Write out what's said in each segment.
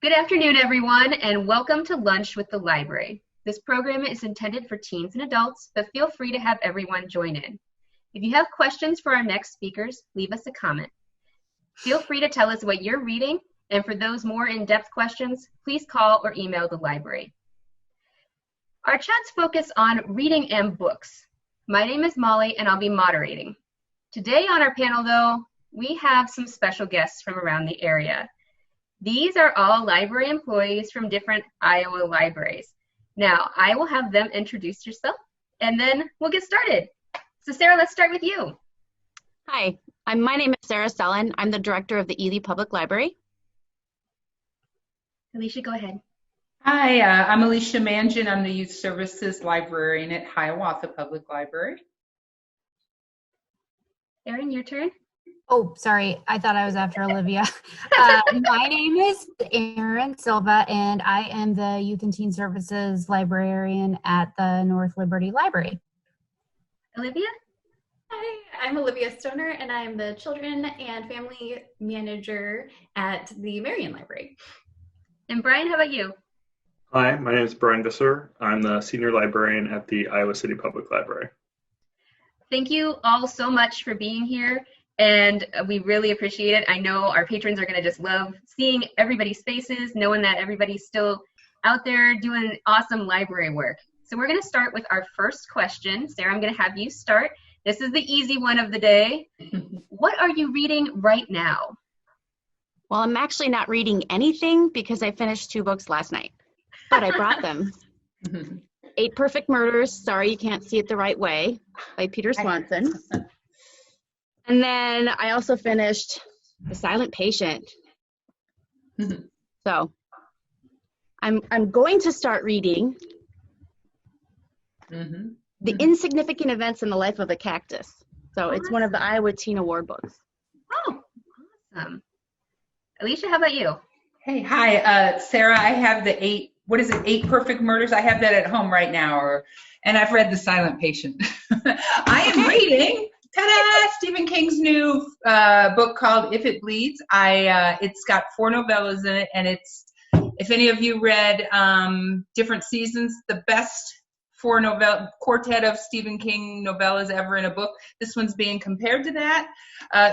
Good afternoon, everyone, and welcome to Lunch with the Library. This program is intended for teens and adults, but feel free to have everyone join in. If you have questions for our next speakers, leave us a comment. Feel free to tell us what you're reading, and for those more in-depth questions, please call or email the library. Our chats focus on reading and books. My name is Molly, and I'll be moderating. Today on our panel, though, we have some special guests from around the area. These are all library employees from different Iowa libraries. Now, I will have them introduce yourself, and then we'll get started. So Sarah, let's start with you. Hi, my name is Sarah Stellan. I'm the director of the Ely Public Library. Alicia, go ahead. Hi, I'm Alicia Mangin. I'm the Youth Services Librarian at Hiawatha Public Library. Erin, your turn. Oh, sorry. I thought I was after Olivia. My name is Erin Silva, and I am the Youth and Teen Services Librarian at the North Liberty Library. Olivia? Hi, I'm Olivia Stoner, and I'm the Children and Family Manager at the Marion Library. And Brian, how about you? Hi, my name is Brian Visser. I'm the Senior Librarian at the Iowa City Public Library. Thank you all so much for being here, and we really appreciate it. I know our patrons are going to just love seeing everybody's faces, knowing that everybody's still out there doing awesome library work. So we're going to start with our first question. Sarah, I'm going to have you start. This is the easy one of the day. What are you reading right now? Well, I'm actually not reading anything because I finished 2 books last night, but I brought them. 8 Perfect Murders, Sorry You Can't See It the Right Way, by Peter Swanson. And then I also finished The Silent Patient. So I'm going to start reading The Insignificant Events in the Life of a Cactus. So it's one of the Iowa Teen Award books. Oh, awesome. Alicia, how about you? Hey, hi, Sarah. I have the 8 Perfect Murders. I have that at home right now, and I've read The Silent Patient. I am reading, ta-da, Stephen King's new book called If It Bleeds. It's got 4 novellas in it, and it's, if any of you read different seasons, the best 4 quartet of Stephen King novellas ever in a book. This one's being compared to that.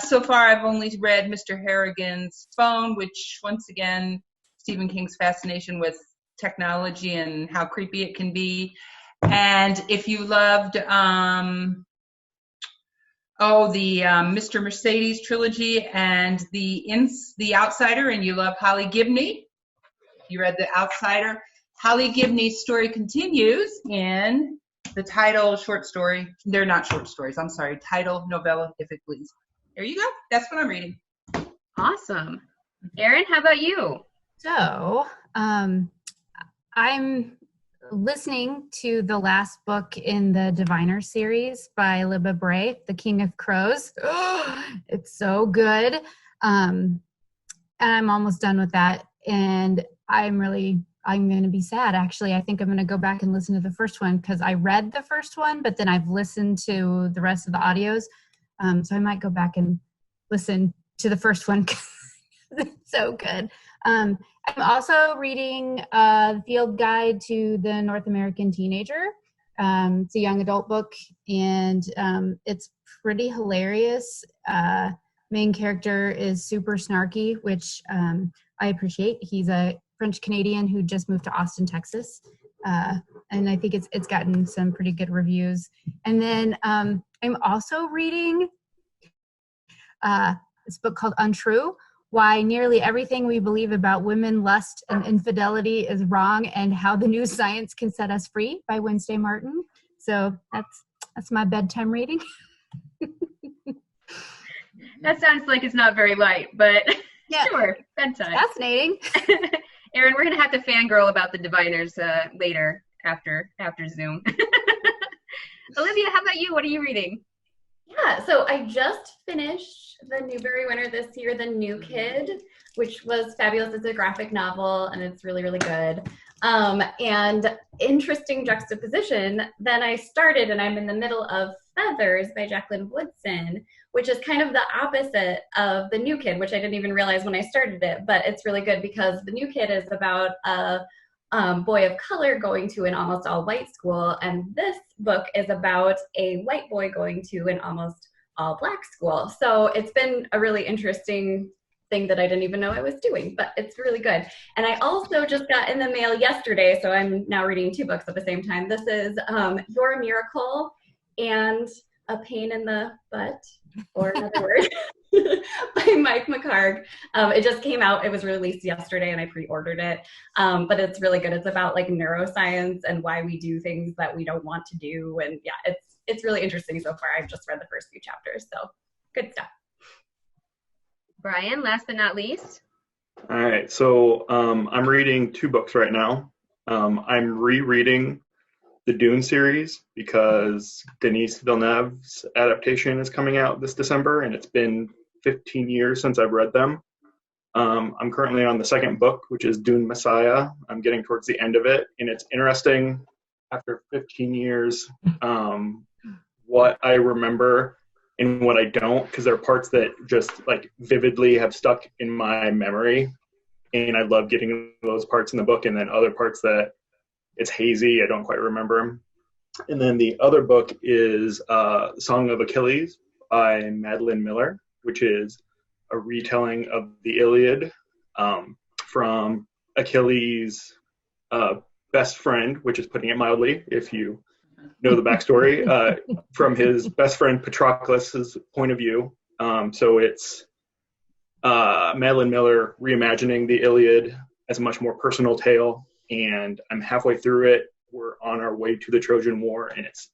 So far, I've only read Mr. Harrigan's Phone, which, once again, Stephen King's fascination with technology and how creepy it can be. And if you loved the Mr. Mercedes trilogy and the Outsider, and you love Holly Gibney, you read The Outsider. Holly Gibney's story continues in the title short story. They're not short stories, I'm sorry. Title novella, If It Bleeds. There you go. That's what I'm reading. Awesome. Erin, how about you? So, I'm listening to the last book in the Diviner series by Libba Bray, The King of Crows. It's so good. And I'm almost done with that. And I'm going to be sad, actually. I think I'm going to go back and listen to the first one because I read the first one, but then I've listened to the rest of the audios. So I might go back and listen to the first one because it's so good. I'm also reading the Field Guide to the North American Teenager. It's a young adult book, and it's pretty hilarious. Main character is super snarky, which I appreciate. He's a French-Canadian who just moved to Austin, Texas. And I think it's gotten some pretty good reviews. And then I'm also reading this book called Untrue, Why Nearly Everything We Believe About Women, Lust, and Infidelity is Wrong, and How the New Science Can Set Us Free by Wednesday Martin. So that's my bedtime reading. That sounds like it's not very light, but yeah, sure, bedtime. Fascinating. Erin, we're going to have to fangirl about the Diviners later after Zoom. Olivia, how about you? What are you reading? Yeah, so I just finished the Newbery winner this year, The New Kid, which was fabulous. It's a graphic novel, and it's really, really good. And interesting juxtaposition, then I started, and I'm in the middle of Feathers by Jacqueline Woodson, which is kind of the opposite of The New Kid, which I didn't even realize when I started it, but it's really good because The New Kid is about a boy of color going to an almost all white school, and this book is about a white boy going to an almost all black school. So it's been a really interesting thing that I didn't even know I was doing, but it's really good. And I also just got in the mail yesterday, so I'm now reading 2 books at the same time. This is You're a Miracle and A Pain in the Butt, or another word, by Mike McHargue. It just came out. It was released yesterday, and I pre-ordered it. But it's really good. It's about like neuroscience and why we do things that we don't want to do. And yeah, it's really interesting so far. I've just read the first few chapters, so good stuff. Brian, last but not least. All right, so I'm reading 2 books right now. I'm rereading the Dune series because Denis Villeneuve's adaptation is coming out this December, and it's been 15 years since I've read them. I'm currently on the 2nd book, which is Dune Messiah. I'm getting towards the end of it, and it's interesting after 15 years what I remember and what I don't, because there are parts that just like vividly have stuck in my memory, and I love getting those parts in the book, and then other parts that it's hazy, I don't quite remember them. And then the other book is Song of Achilles by Madeline Miller, which is a retelling of the Iliad from Achilles' best friend, which is putting it mildly, if you know the backstory, from his best friend Patroclus' point of view. So it's Madeline Miller reimagining the Iliad as a much more personal tale, and I'm halfway through it. We're on our way to the Trojan War, and it's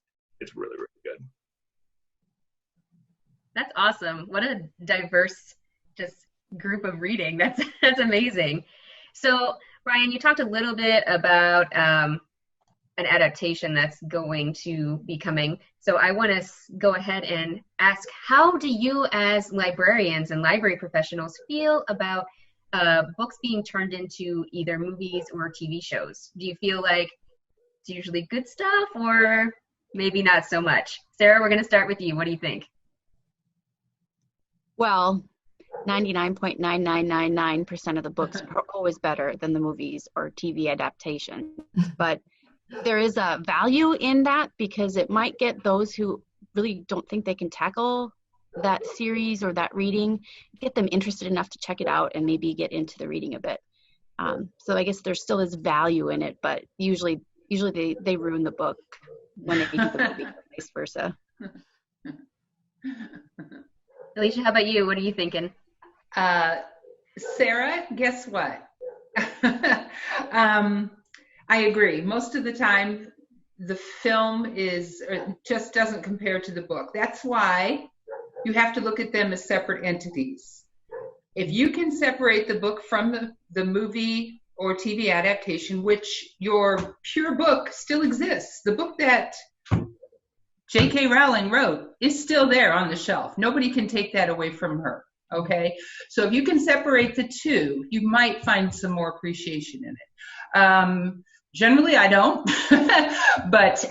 really, really good. That's awesome. What a diverse just group of reading. That's amazing. So, Brian, you talked a little bit about an adaptation that's going to be coming. So I want to go ahead and ask, how do you as librarians and library professionals feel about books being turned into either movies or TV shows? Do you feel like it's usually good stuff or maybe not so much? Sarah, we're going to start with you. What do you think? Well, 99.9999% of the books are always better than the movies or TV adaptation. But there is a value in that because it might get those who really don't think they can tackle that series or that reading, get them interested enough to check it out and maybe get into the reading a bit. So I guess there still is value in it, but usually they ruin the book when they do the movie, vice versa. Alicia, how about you? What are you thinking? Sarah, guess what? I agree. Most of the time, the film just doesn't compare to the book. That's why you have to look at them as separate entities. If you can separate the book from the movie or TV adaptation, which your pure book still exists, the book that J.K. Rowling wrote is still there on the shelf. Nobody can take that away from her. Okay, so if you can separate the two, you might find some more appreciation in it. Generally, I don't, but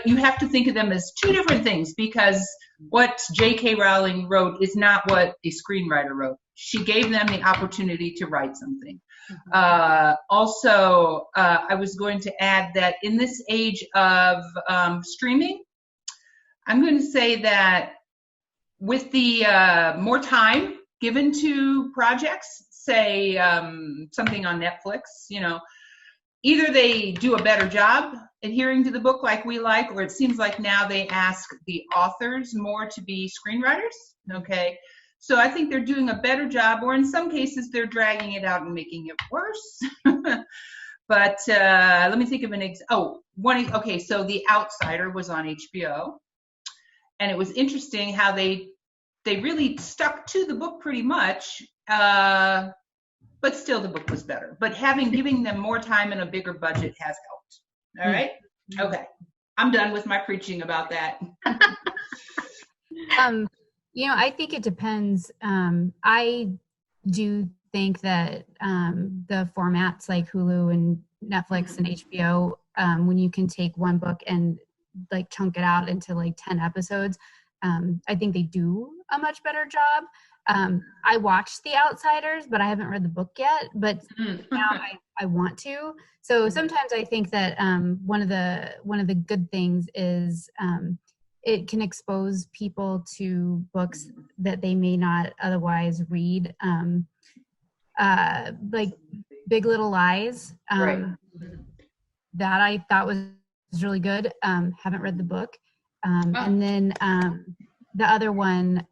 you have to think of them as 2 different things, because what J.K. Rowling wrote is not what a screenwriter wrote. She gave them the opportunity to write something. Also, I was going to add that in this age of streaming, I'm going to say that with the more time given to projects, say something on Netflix, either they do a better job adhering to the book like we like, or it seems like now they ask the authors more to be screenwriters. Okay, so I think they're doing a better job, or in some cases they're dragging it out and making it worse. But let me think of an so The Outsider was on HBO, and it was interesting how they really stuck to the book pretty much, but still the book was better. But giving them more time and a bigger budget has helped. All right? Okay. I'm done with my preaching about that. I think it depends. I do think that the formats like Hulu and Netflix and HBO, when you can take one book and like chunk it out into like 10 episodes. I think they do a much better job. I watched The Outsiders, but I haven't read the book yet, but now I want to. So sometimes I think that one of the good things is it can expose people to books that they may not otherwise read, like Big Little Lies. That I thought was really good. Haven't read the book. And then the other one,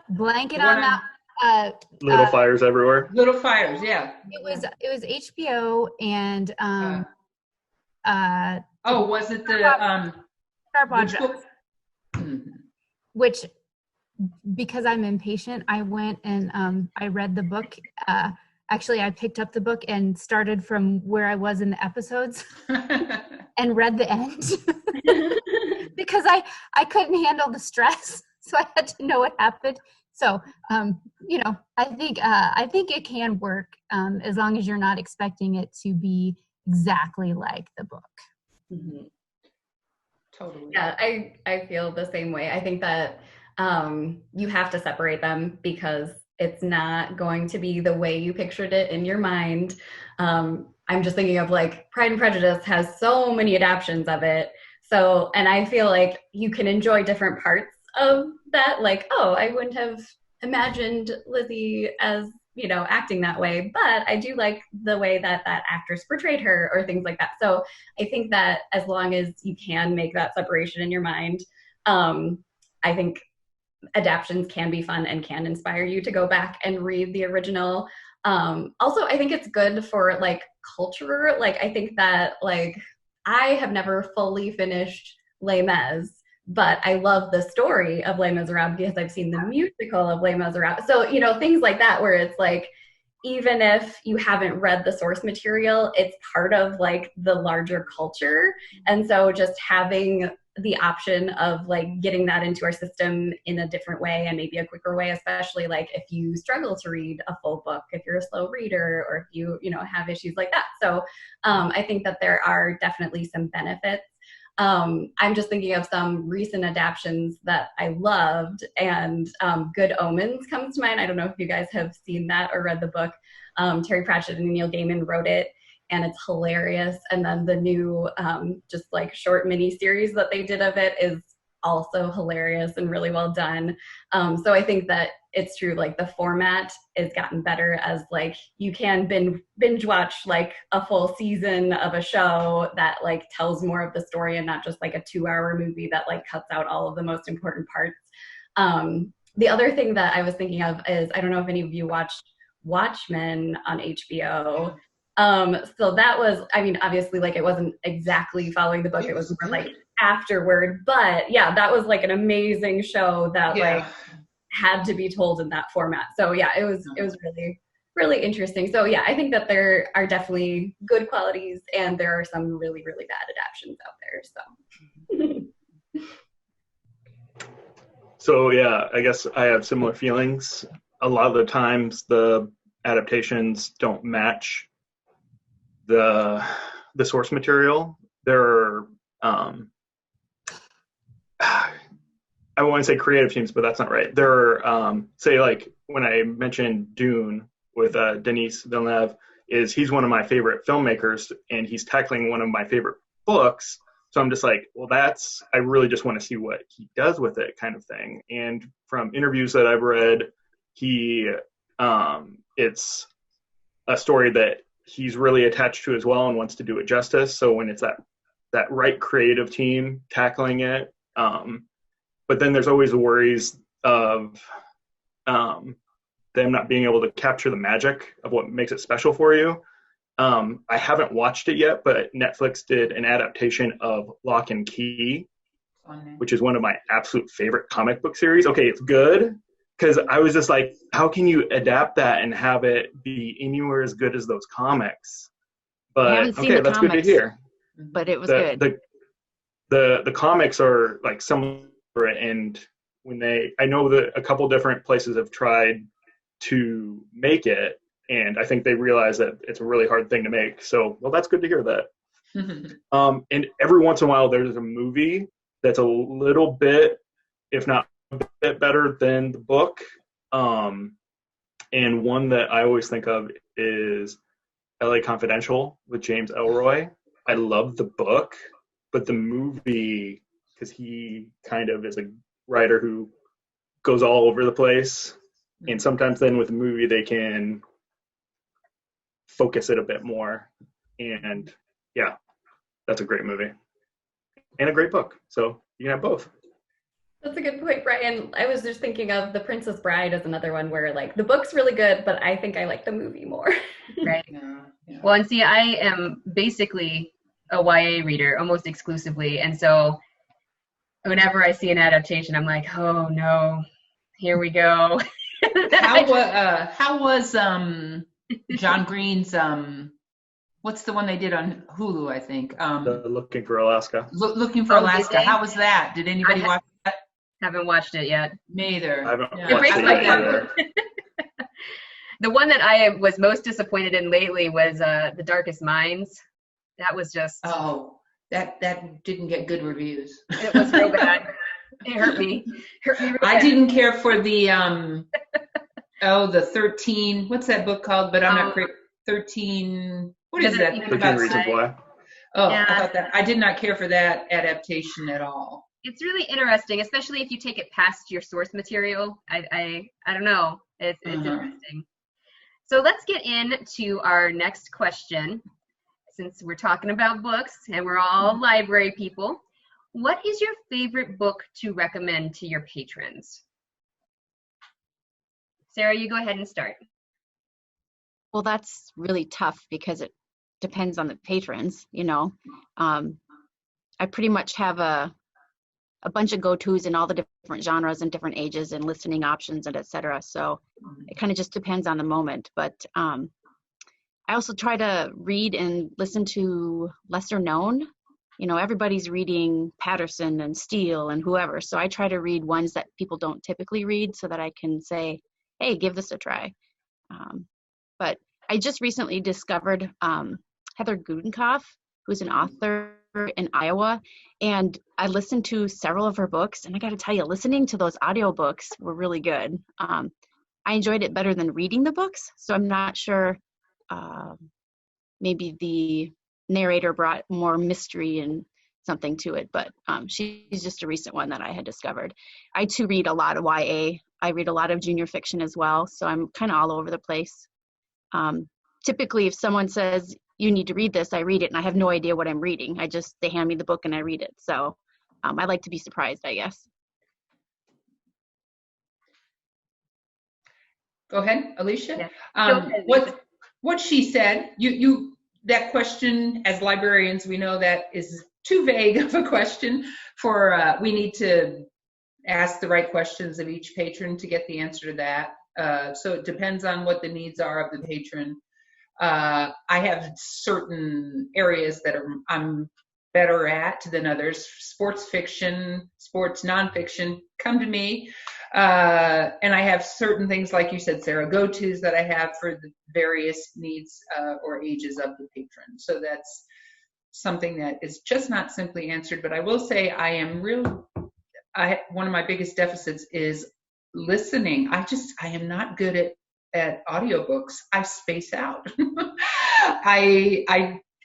blanket on that. Little Fires Everywhere. Little Fires, yeah. It was HBO and was it the Sharp Objects? Which, because I'm impatient, I went and I read the book. Actually, I picked up the book and started from where I was in the episodes and read the end because I couldn't handle the stress, so I had to know what happened. So, I think it can work as long as you're not expecting it to be exactly like the book. Mm-hmm. Totally. Yeah, I feel the same way. I think that you have to separate them because it's not going to be the way you pictured it in your mind. I'm just thinking of like Pride and Prejudice has so many adaptions of it. So, and I feel like you can enjoy different parts of that. Like, I wouldn't have imagined Lizzie as, acting that way, but I do like the way that actress portrayed her or things like that. So I think that as long as you can make that separation in your mind, I think adaptions can be fun and can inspire you to go back and read the original. Also, I think it's good for like culture. Like, I think that like I have never fully finished Les Mis, but I love the story of Les Miserables because I've seen the musical of Les Miserables. So, things like that where it's like, even if you haven't read the source material, it's part of like the larger culture. And so just having the option of like getting that into our system in a different way and maybe a quicker way, especially like if you struggle to read a full book, if you're a slow reader, or if you, have issues like that. So I think that there are definitely some benefits. I'm just thinking of some recent adaptions that I loved, and Good Omens comes to mind. I don't know if you guys have seen that or read the book. Terry Pratchett and Neil Gaiman wrote it, and it's hilarious. And then the new just like short mini series that they did of it is also hilarious and really well done. So I think that it's true, like the format has gotten better as like you can binge watch like a full season of a show that like tells more of the story and not just like a 2-hour movie that like cuts out all of the most important parts. The other thing that I was thinking of is, I don't know if any of you watched Watchmen on HBO. So that was, I mean, obviously like it wasn't exactly following the book. It was more like afterward, but yeah, that was like an amazing show that like had to be told in that format. So yeah, it was really, really interesting. So yeah, I think that there are definitely good qualities and there are some really, really bad adaptions out there. So. So yeah, I guess I have similar feelings. A lot of the times the adaptations don't match the source material. There are I won't say creative teams, but that's not right. There are say like when I mentioned Dune with Denis Villeneuve, he's one of my favorite filmmakers and he's tackling one of my favorite books. So I'm just like, well, I really just want to see what he does with it, kind of thing. And from interviews that I've read, it's a story that he's really attached to as well and wants to do it justice. So when it's that right creative team tackling it, but then there's always the worries of them not being able to capture the magic of what makes it special for you. I haven't watched it yet, but Netflix did an adaptation of Lock and Key, which is one of my absolute favorite comic book series. Okay, it's good, because I was just like, how can you adapt that and have it be anywhere as good as those comimics? But okay, that's good to hear. But it was good. The comics are like similar, and I know that a couple different places have tried to make it, and I think they realize that it's a really hard thing to make. So, well, that's good to hear that. And every once in a while, there's a movie that's a little bit, if not a bit better than the book. And one that I always think of is LA Confidential with James Ellroy. I love the book, but the movie, because he kind of is a writer who goes all over the place. And sometimes then with the movie, they can focus it a bit more. And yeah, that's a great movie and a great book. So you can have both. That's a good point, Brian. I was just thinking of The Princess Bride as another one where like the book's really good, but I think I like the movie more. Right. Yeah. Well, and see, I am basically a YA reader almost exclusively. And so whenever I see an adaptation, I'm like, oh no, here we go. How was John Green's what's the one they did on Hulu, I think? The Looking for Alaska. Looking for Oh, Alaska. did they? How was that? Did anybody watch that? Haven't watched it yet. Me either. I haven't Yeah. watched it yet either. The one that I was most disappointed in lately was The Darkest Minds. That was just, Oh, that didn't get good reviews. it was real bad. It hurt me. Real I bad. didn't care for the the 13. What's that book called? But I'm not great. 13. What is that? 13 13 Reasons Why. Oh, Yeah. I thought that. I did not care for that adaptation at all. It's really interesting, especially if you take it past your source material. I don't know. It's interesting. So let's get into our next question. Since we're talking about books and we're all library people, what is your favorite book to recommend to your patrons? Sarah, you go ahead and start. Well, that's really tough because it depends on the patrons, you know. I pretty much have a bunch of go-tos in all the different genres and different ages and listening options and et cetera. So it kind of just depends on the moment. But I also try to read and listen to lesser known. You know, everybody's reading Patterson and Steele and whoever. So I try to read ones that people don't typically read so that I can say, hey, give this a try. But I just recently discovered Heather Gudenkauf, who's an author in Iowa, and I listened to several of her books, and I got to tell you, listening to those audiobooks were really good. I enjoyed it better than reading the books, so I'm not sure, maybe the narrator brought more mystery and something to it, but she's just a recent one that I had discovered. I too read a lot of YA. I read a lot of junior fiction as well, so I'm kind of all over the place. Typically, if someone says, you need to read this, I read it, and I have no idea what I'm reading. They hand me the book and I read it. So I like to be surprised, I guess. Go ahead, Alicia. Yeah. Go ahead, Alicia. What she said, you that question, as librarians, we know that is too vague of a question for, we need to ask the right questions of each patron to get the answer to that. So it depends on what the needs are of the patron. I have certain areas that I'm better at than others. Sports fiction, sports nonfiction, come to me. And I have certain things, like you said, Sarah, go-tos that I have for the various needs or ages of the patron. So that's something that is just not simply answered. But I will say one of my biggest deficits is listening. I am not good at audiobooks. I space out.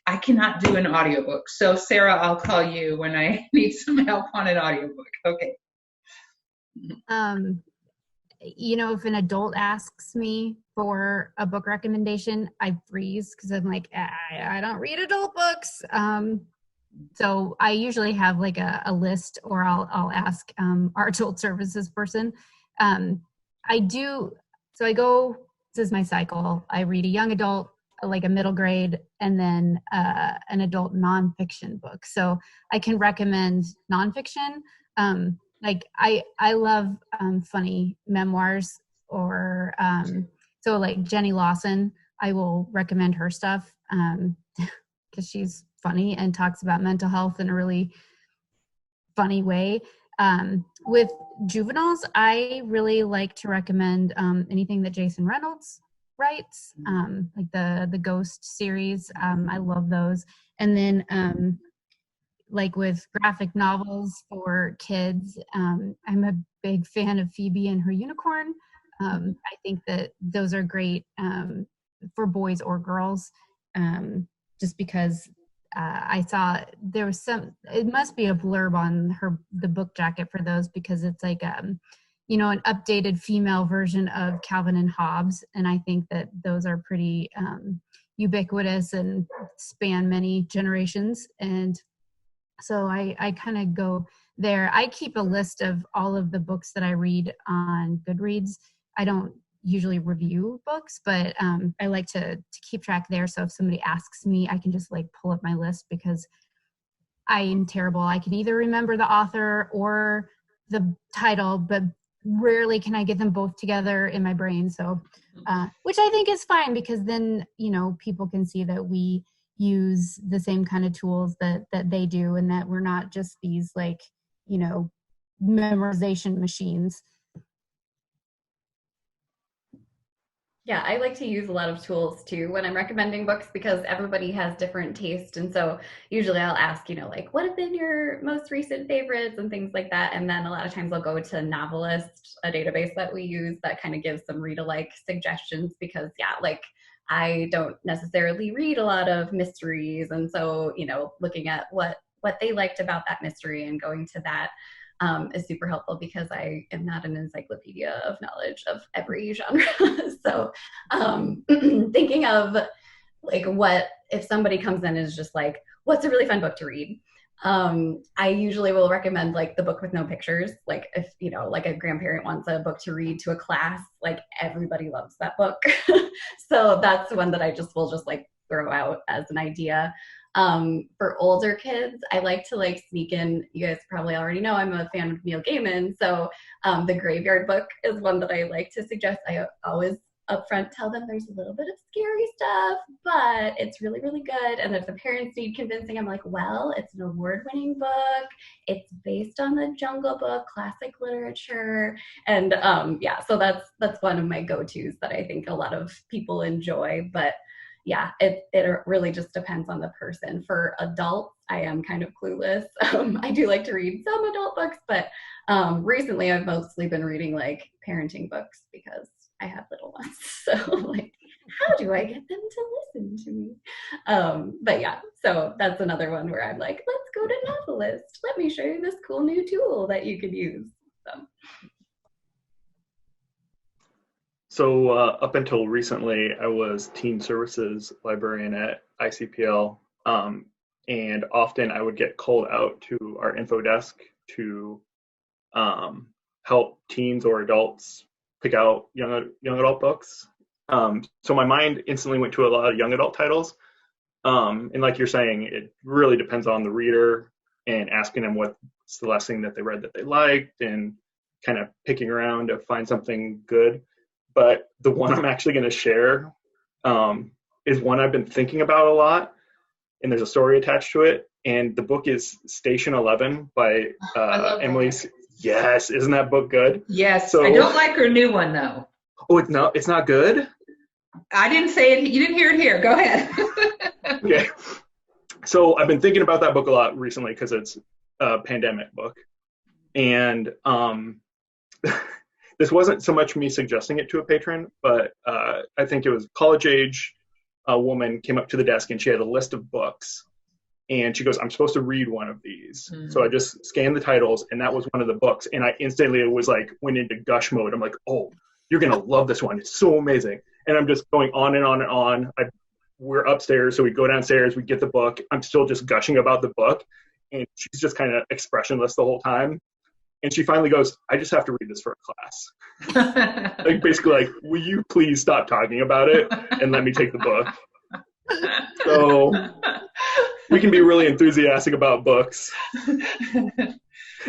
I cannot do an audiobook. So Sarah, I'll call you when I need some help on an audiobook. Okay. You know, if an adult asks me for a book recommendation, I freeze because I'm like, I don't read adult books. So I usually have like a list, or I'll ask our adult services person. This is my cycle. I read a young adult, like a middle grade, and then an adult nonfiction book. So I can recommend nonfiction. Like I love funny memoirs, or so like Jenny Lawson, I will recommend her stuff because she's funny and talks about mental health in a really funny way. With juveniles, I really like to recommend anything that Jason Reynolds writes, like the Ghost series. I love those. And then like with graphic novels for kids, I'm a big fan of Phoebe and Her Unicorn. I think that those are great for boys or girls, just because I saw there was it must be a blurb on the book jacket for those, because it's like, you know, an updated female version of Calvin and Hobbes. And I think that those are pretty ubiquitous and span many generations. And so I kind of go there. I keep a list of all of the books that I read on Goodreads. I don't usually review books, but I like to keep track there. So if somebody asks me, I can just like pull up my list, because I am terrible. I can either remember the author or the title, but rarely can I get them both together in my brain. So, which I think is fine, because then, you know, people can see that we use the same kind of tools that they do, and that we're not just these, like, you know, memorization machines. Yeah, I like to use a lot of tools too when I'm recommending books, because everybody has different taste. And so usually I'll ask, you know, like, what have been your most recent favorites and things like that. And then a lot of times I'll go to Novelist, a database that we use that kind of gives some read-alike suggestions, because yeah, like I don't necessarily read a lot of mysteries. And so, you know, looking at what they liked about that mystery and going to that is super helpful, because I am not an encyclopedia of knowledge of every genre. So thinking of like, what if somebody comes in and is just like, what's a really fun book to read? I usually will recommend like The Book with No Pictures. Like if, you know, like a grandparent wants a book to read to a class, like everybody loves that book. So that's one that I will just like throw out as an idea. For older kids, I like to like sneak in, you guys probably already know I'm a fan of Neil Gaiman. So The Graveyard Book is one that I like to suggest. I always upfront tell them there's a little bit of scary stuff, but it's really, really good. And if the parents need convincing, I'm like, well, it's an award-winning book. It's based on the Jungle Book, classic literature. And yeah, so that's one of my go-tos that I think a lot of people enjoy. But yeah, it really just depends on the person. For adults, I am kind of clueless. I do like to read some adult books, but recently I've mostly been reading like parenting books, because I have little ones. So like, how do I get them to listen to me? But yeah, so that's another one where I'm like, let's go to Novelist. Let me show you this cool new tool that you could use. So up until recently, I was teen services librarian at ICPL, and often I would get called out to our info desk to help teens or adults pick out young adult books. So my mind instantly went to a lot of young adult titles. And like you're saying, it really depends on the reader, and asking them what's the last thing that they read that they liked, and kind of picking around to find something good. But the one I'm actually going to share is one I've been thinking about a lot, and there's a story attached to it. And the book is Station 11 by Emily. Yes, isn't that book good? Yes, so, I don't like her new one though. Oh, it's not good? I didn't say it. You didn't hear it here. Go ahead. Okay. So I've been thinking about that book a lot recently, because it's a pandemic book. And this wasn't so much me suggesting it to a patron, but I think it was college age. A woman came up to the desk and she had a list of books, and she goes, I'm supposed to read one of these. So I just scanned the titles, and that was one of the books. And I instantly went into gush mode. I'm like, oh, you're going to love this one. It's so amazing. And I'm just going on and on and on. We're upstairs, so we go downstairs, we get the book. I'm still just gushing about the book, and she's just kind of expressionless the whole time. And she finally goes, I just have to read this for a class. Like basically like, will you please stop talking about it and let me take the book? So we can be really enthusiastic about books.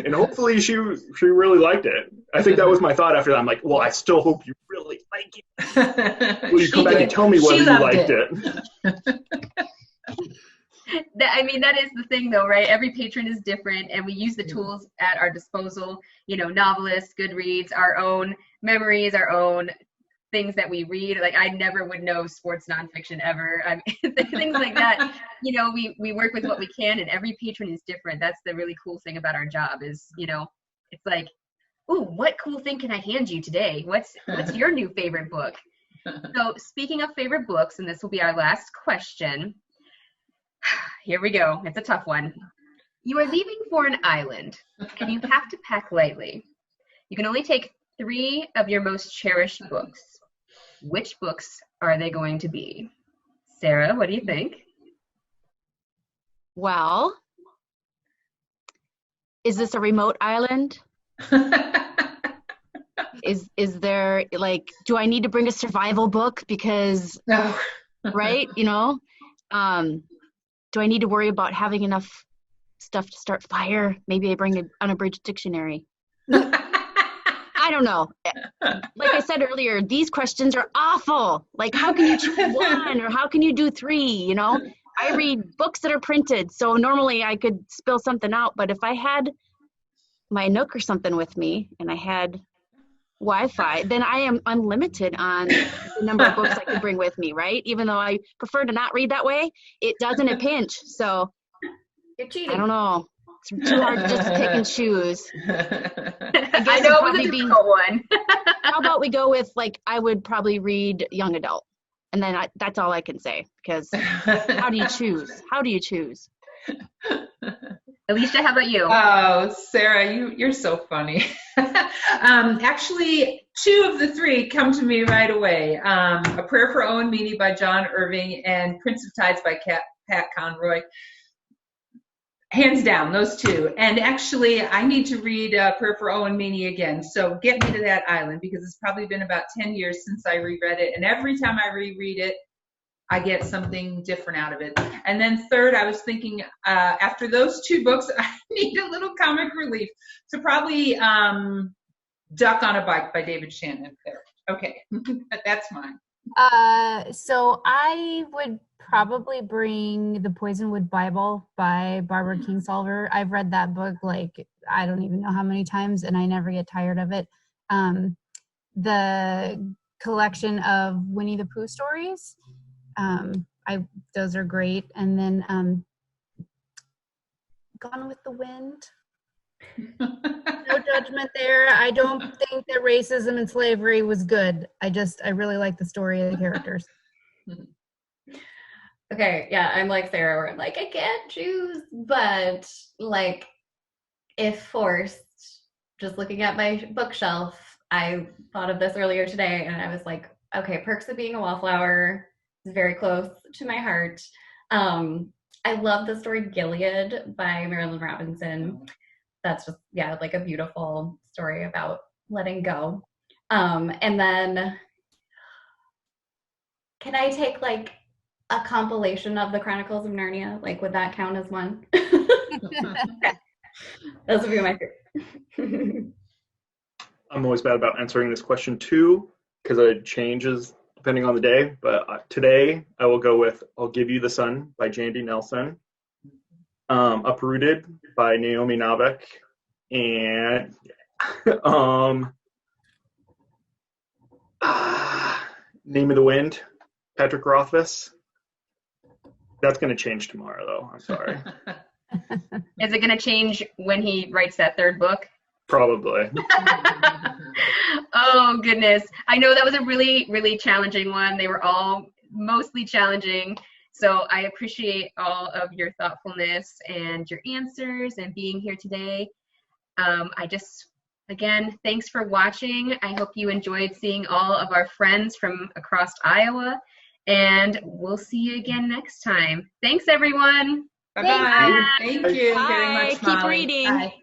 And hopefully she really liked it. I think that was my thought after that. I'm like, well, I still hope you really like it. Will you come back and tell me whether you liked it? That is the thing though, right? Every patron is different, and we use the tools at our disposal, you know, Novelist, Goodreads, our own memories, our own things that we read. Like I never would know sports nonfiction ever. I mean, things like that. You know, we work with what we can, and every patron is different. That's the really cool thing about our job is, you know, it's like, ooh, what cool thing can I hand you today? What's your new favorite book? So speaking of favorite books, and this will be our last question. Here we go. It's a tough one. You are leaving for an island, and you have to pack lightly. You can only take 3 of your most cherished books. Which books are they going to be? Sarah, what do you think? Well, is this a remote island? Is there, like, do I need to bring a survival book because, No. right, you know? Do I need to worry about having enough stuff to start fire? Maybe I bring an unabridged dictionary. I don't know. Like I said earlier, these questions are awful. Like, how can you choose 1 or how can you do 3, you know? I read books that are printed, so normally I could spill something out, but if I had my Nook or something with me and I had Wi-Fi, then I'm limited on the number of books I could bring with me, right? Even though I prefer to not read that way, it does in a pinch. So You're cheating. I don't know. It's too hard just to pick and choose. I know it was a difficult one. How about we go with, like, I would probably read young adult. And then that's all I can say, because how do you choose? How do you choose? Alicia, how about you? Oh, Sarah, you're so funny. Actually, 2 of the 3 come to me right away. A Prayer for Owen Meany by John Irving and Prince of Tides by Pat Conroy. Hands down, those 2. And actually, I need to read Prayer for Owen Meany again. So get me to that island, because it's probably been about 10 years since I reread it. And every time I reread it, I get something different out of it. And then third, I was thinking, after those 2 books, I need a little comic relief. So probably Duck on a Bike by David Shannon. There. Okay, that's mine. So I would probably bring The Poisonwood Bible by Barbara Kingsolver. I've read that book, like, I don't even know how many times, and I never get tired of it. The collection of Winnie the Pooh stories, those are great. And then Gone with the Wind. No judgment there. I don't think that racism and slavery was good. I really like the story of the characters. Okay, yeah, I'm like Sarah, where I'm like, I can't choose, but like, if forced, just looking at my bookshelf, I thought of this earlier today, and I was like, okay, Perks of Being a Wallflower is very close to my heart. I love the story Gilead by Marilyn Robinson. That's just, yeah, like a beautiful story about letting go. And then, can I take like a compilation of the Chronicles of Narnia? Like, would that count as one? Those would be my favorite. I'm always bad about answering this question too, because it changes depending on the day. But today I will go with I'll Give You the Sun by Jandy Nelson, Uprooted by Naomi Novik, and Name of the Wind, Patrick Rothfuss. That's going to change tomorrow, though. I'm sorry. Is it going to change when he writes that 3rd book? Probably. Oh, goodness. I know that was a really, really challenging one. They were all mostly challenging. So I appreciate all of your thoughtfulness and your answers and being here today. Again, thanks for watching. I hope you enjoyed seeing all of our friends from across Iowa. And we'll see you again next time. Thanks, everyone. Bye-bye. Thank you Bye. very much, Keep Molly. reading. Bye.